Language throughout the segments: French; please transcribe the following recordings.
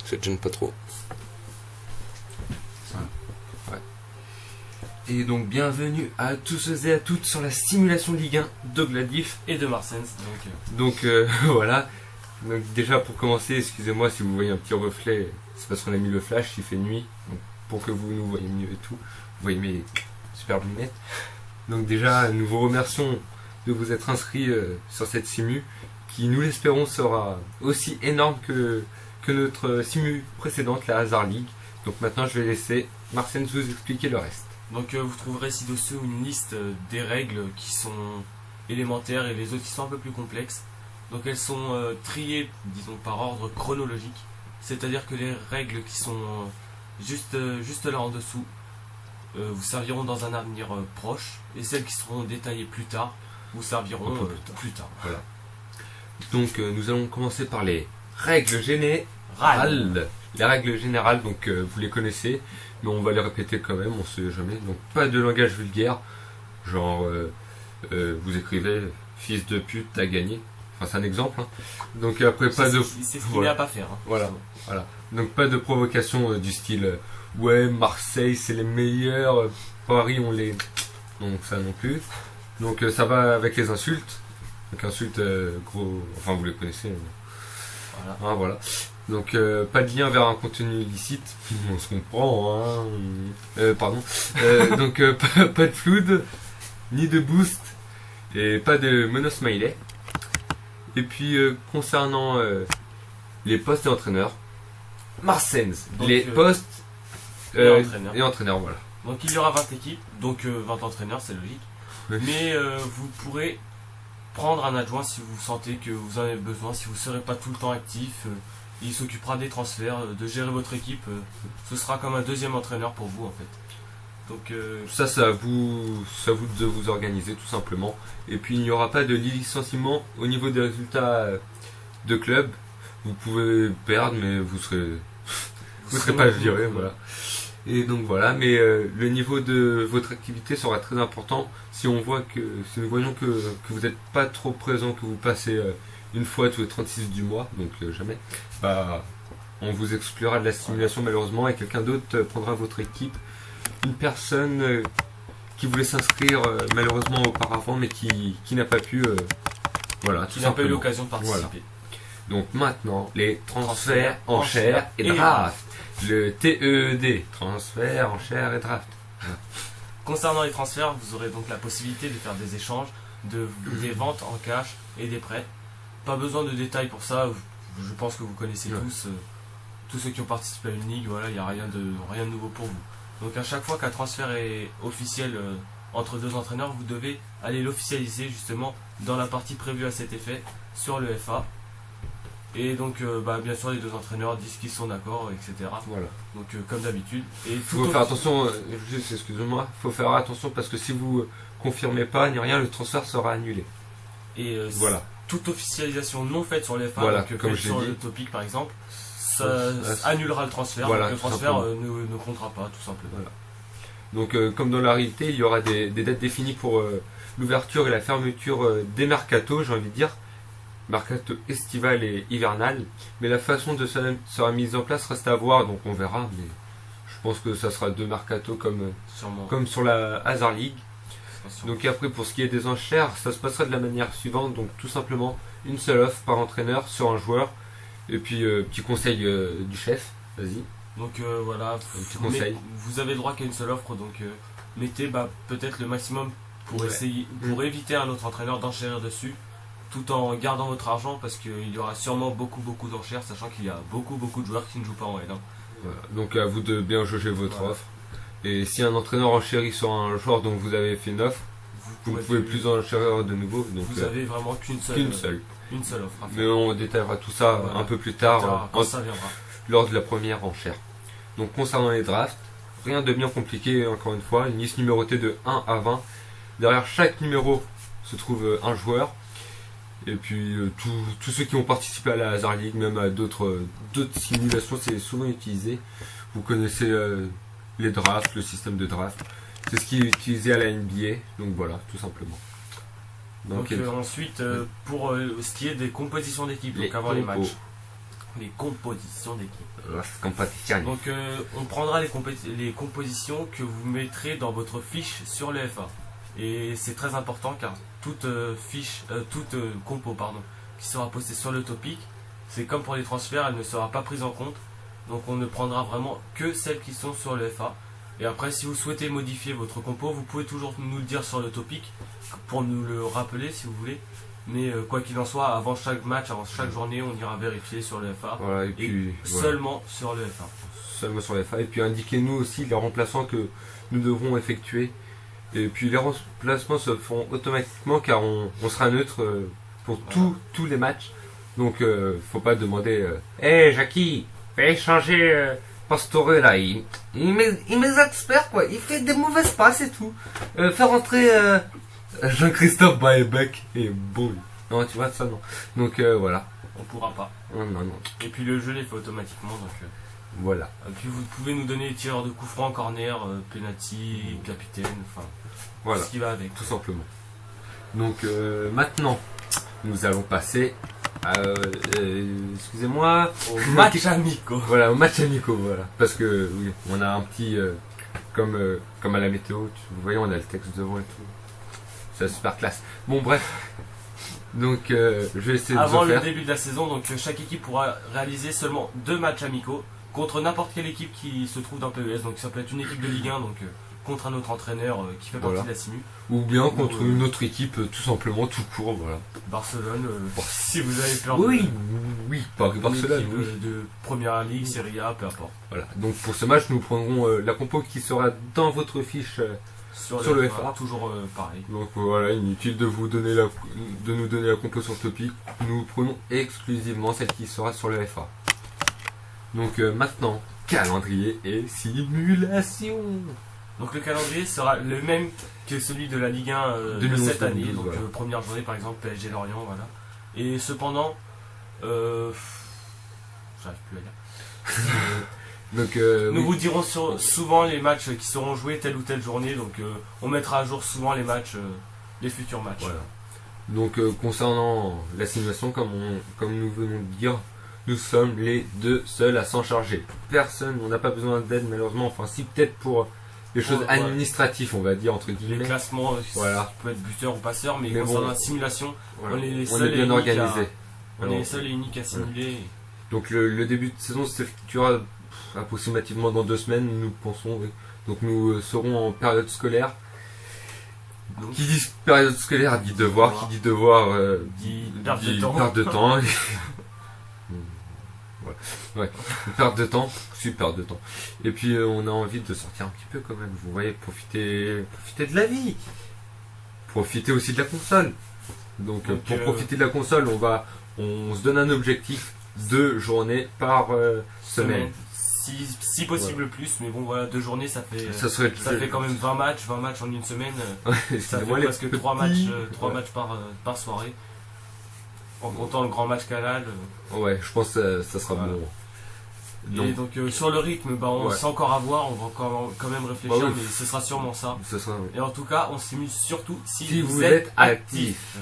ça te gêne pas trop. Ouais. Et donc bienvenue à tous et à toutes sur la simulation Ligue 1 de Gladif et de Marsens. Donc voilà. Donc déjà pour commencer, excusez-moi si vous voyez un petit reflet, c'est parce qu'on a mis le flash, il fait nuit, donc pour que vous nous voyez mieux et tout. Vous voyez mes superbes lunettes. Donc déjà nous vous remercions de vous être inscrits sur cette simu qui nous l'espérons sera aussi énorme que notre simu précédente, la Hazard League. Donc maintenant je vais laisser Marsens vous expliquer le reste. Donc vous trouverez ci-dessous une liste des règles qui sont élémentaires et les autres qui sont un peu plus complexes. Donc elles sont triées, disons, par ordre chronologique. C'est-à-dire que les règles qui sont juste là en dessous vous serviront dans un avenir proche, et celles qui seront détaillées plus tard vous serviront plus tard. Voilà. Donc nous allons commencer par les règles générales. Les règles générales, donc vous les connaissez, mais on va les répéter quand même, on sait jamais. Donc pas de langage vulgaire, genre vous écrivez fils de pute, t'as gagné. Enfin c'est un exemple. Hein. Donc après pas de. C'est ce qu'il n'y a pas à faire. Hein, voilà. Donc pas de provocation du style ouais Marseille c'est les meilleurs, Paris on les. Donc ça non plus. Donc ça va avec les insultes. Donc insultes gros. Enfin vous les connaissez. Voilà. Hein, voilà. Donc pas de lien vers un contenu illicite, on se comprend, hein. Pardon. Donc pas de flood, ni de boost, et pas de monosmiley. Et puis concernant les postes et entraîneurs, Marsens, les postes et entraîneurs, voilà. Donc il y aura 20 équipes, donc 20 entraîneurs, c'est logique. Oui. Mais vous pourrez prendre un adjoint si vous sentez que vous en avez besoin, si vous ne serez pas tout le temps actif. Il s'occupera des transferts, de gérer votre équipe. Ce sera comme un deuxième entraîneur pour vous en fait. Donc ça à vous de vous organiser tout simplement. Et puis il n'y aura pas de licenciement au niveau des résultats de club. Vous pouvez perdre, mais vous serez pas viré, voilà. Et donc voilà, mais le niveau de votre activité sera très important si nous voyons que vous n'êtes pas trop présent, que vous passez une fois tous les 36 du mois, donc jamais, bah on vous exclura de la simulation malheureusement et quelqu'un d'autre prendra votre équipe. Une personne qui voulait s'inscrire malheureusement auparavant mais qui n'a pas pu, voilà, qui n'a pas eu l'occasion de participer. Voilà. Donc maintenant, les transferts, enchères et draft. Le TED, transfert, enchères et draft. Concernant les transferts, vous aurez donc la possibilité de faire des échanges, des ventes en cash et des prêts. Pas besoin de détails pour ça, je pense que vous connaissez tous ceux qui ont participé à une ligue, voilà, il n'y a rien de nouveau pour vous. Donc à chaque fois qu'un transfert est officiel entre deux entraîneurs, vous devez aller l'officialiser justement dans la partie prévue à cet effet sur le FA. Et donc bien sûr les deux entraîneurs disent qu'ils sont d'accord, etc. Voilà. Donc comme d'habitude. Il faut faire attention, juste excusez-moi, il faut faire attention parce que si vous confirmez pas ni rien, le transfert sera annulé. Et voilà. Toute officialisation non faite sur les FA, voilà, donc comme sur le topic par exemple, ça annulera le transfert, voilà, donc le transfert ne comptera pas tout simplement. Voilà. Donc comme dans la réalité, il y aura des dates définies pour l'ouverture et la fermeture des mercatos, j'ai envie de dire, mercato estival et hivernal, mais la façon de ça sera mise en place reste à voir, donc on verra, mais je pense que ça sera deux mercatos comme sur la Hazard League. Donc après pour ce qui est des enchères, ça se passera de la manière suivante, donc tout simplement une seule offre par entraîneur sur un joueur, et puis petit conseil du chef, vas-y. Donc voilà, vous avez le droit qu'à une seule offre, donc mettez peut-être le maximum pour essayer, pour éviter à un autre entraîneur d'enchérir dessus, tout en gardant votre argent, parce qu'il y aura sûrement beaucoup d'enchères, sachant qu'il y a beaucoup de joueurs qui ne jouent pas en L1. Voilà. Donc à vous de bien jauger votre offre. Et si un entraîneur enchérit sur un joueur dont vous avez fait une offre, vous ne pouvez plus enchérir de nouveau. Donc vous avez vraiment qu'une seule offre. Mais on détaillera tout ça un peu plus tard, quand ça viendra. Lors de la première enchère. Donc concernant les drafts, rien de bien compliqué encore une fois, une liste numérotée de 1 à 20. Derrière chaque numéro se trouve un joueur. Et puis tous ceux qui ont participé à la Hazard League, même à d'autres simulations, c'est souvent utilisé. Vous connaissez les drafts, le système de draft. C'est ce qui est utilisé à la NBA, donc voilà, tout simplement. Donc ensuite, pour ce qui est des compositions d'équipe, donc avant les matchs. les compositions d'équipe. Las competitions. Donc on prendra les compositions que vous mettrez dans votre fiche sur le FA. Et c'est très important car toute compo qui sera postée sur le topic, c'est comme pour les transferts, elle ne sera pas prise en compte. Donc on ne prendra vraiment que celles qui sont sur le FA. Et après, si vous souhaitez modifier votre compo, vous pouvez toujours nous le dire sur le topic pour nous le rappeler si vous voulez. Mais quoi qu'il en soit, avant chaque match, avant chaque journée, on ira vérifier sur le FA. Voilà, et puis seulement sur le FA. Seulement sur le FA. Et puis indiquez-nous aussi les remplaçants que nous devrons effectuer. Et puis les remplacements se font automatiquement car on sera neutre pour tous les matchs. Donc faut pas demander Hey Jackie, fais changer Pastore là, il m'exaspère quoi, il fait des mauvaises passes et tout. Fais rentrer Jean-Christophe Baebec et bon. Non, tu vois ça non. Donc voilà. On pourra pas. Non. Et puis le jeu les fait automatiquement donc. Voilà. Et puis vous pouvez nous donner les tireurs de coups francs, corner, penalty, capitaine, enfin voilà. Ce qui va avec. Tout simplement. Donc maintenant, nous allons passer excusez-moi, au match amicaux. Voilà, au match amicaux, voilà. Parce que oui, on a un petit comme à la météo, vous voyez, on a le texte devant et tout. C'est super classe. Bon bref. Donc je vais essayer avant de le début de la saison, donc chaque équipe pourra réaliser seulement 2 matchs amicaux contre n'importe quelle équipe qui se trouve dans PES. Donc ça peut être une équipe de Ligue 1, donc contre un autre entraîneur qui fait partie de la Simu. Ou bien contre une autre équipe, tout simplement, tout court, voilà. Barcelone, si vous avez peur oui, pas que Barcelone. De Première Ligue, Serie A, peu importe. Voilà. Donc pour ce match, nous prendrons la compo qui sera dans votre fiche sur le FA. Toujours pareil. Donc voilà, inutile de nous donner la compo sur Topic. Nous prenons exclusivement celle qui sera sur le FA. Donc maintenant, calendrier et simulation. Donc le calendrier sera le même que celui de la Ligue 1 de cette année. Donc voilà. Première journée par exemple PSG Lorient, voilà. Et cependant, j'arrive plus à dire. Donc, nous vous dirons souvent les matchs qui seront joués telle ou telle journée. Donc on mettra à jour souvent les matchs, les futurs matchs. Voilà. Donc concernant la simulation, comme nous venons de dire, nous sommes les 2 seuls à s'en charger. Personne, on n'a pas besoin d'aide malheureusement. Enfin si, peut-être pour les choses administratives, on va dire, entre guillemets. Les classements, voilà. Qui peut être buteur ou passeur, mais concernant la simulation, voilà. on est les seuls bien organisés. On est les seuls et uniques à simuler. Voilà. Donc le début de saison s'effectuera approximativement dans 2 semaines, nous pensons. Oui. Donc nous serons en période scolaire. Donc, qui dit période scolaire dit devoir, qui dit devoir dit perte de temps. Ouais, une perte de temps, super de temps. Et puis on a envie de sortir un petit peu quand même. Vous voyez, profiter de la vie, profiter aussi de la console. Donc pour profiter de la console, on se donne un objectif 2 journées par semaine. Si possible plus, mais bon voilà, 2 journées ça fait quand même 20 matchs en une semaine. Ça fait presque 3 matchs par soirée. En comptant le grand match Canal. Ouais, je pense que ça sera bon. Et donc sur le rythme, on sait encore à voir, on va quand même réfléchir, mais ce sera sûrement ça. Et en tout cas, on simule surtout si vous êtes actif.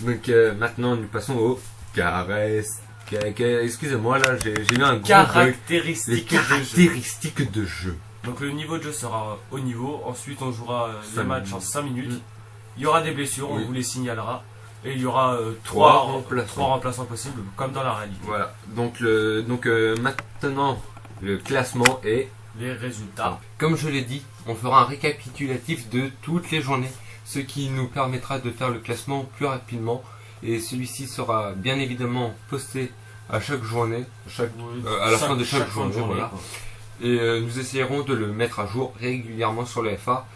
Donc maintenant, nous passons aux caresses. Excusez-moi, là, j'ai eu un gros caractéristiques de jeu. Donc le niveau de jeu sera haut niveau. Ensuite, on jouera les matchs en 5 minutes. Il y aura des blessures, on vous les signalera. Et il y aura 3 remplaçants possibles, comme dans la réalité. Voilà. Donc maintenant, le classement et les résultats. Comme je l'ai dit, on fera un récapitulatif de toutes les journées, ce qui nous permettra de faire le classement plus rapidement. Et celui-ci sera bien évidemment posté à chaque journée, à la fin de chaque journée. Voilà. Et nous essayerons de le mettre à jour régulièrement sur le FA.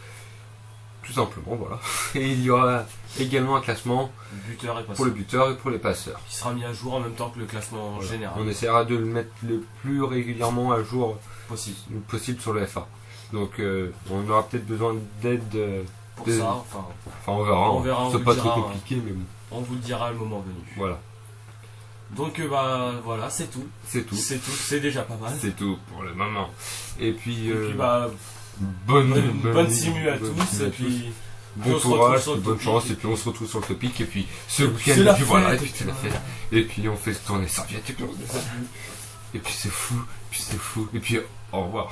Tout simplement, voilà. Et il y aura également un classement pour le buteur et pour les passeurs. Qui sera mis à jour en même temps que le classement général. On essaiera de le mettre le plus régulièrement à jour possible sur le FA. Donc on aura peut-être besoin d'aide pour ça. Enfin, on verra. C'est pas trop compliqué, mais bon. On vous le dira le moment venu. Voilà. Donc voilà, c'est tout. C'est déjà pas mal. C'est tout pour le moment. Et puis bonne simu à tous. Et puis bon On se retrouve courage, sur le bonne topic. chance, et puis on se retrouve sur le topic, et puis ce week-end, c'est et la puis voilà, et fête, puis c'est la voilà. fête. Et puis on fait tourner serviette, et puis c'est fou, et puis au revoir.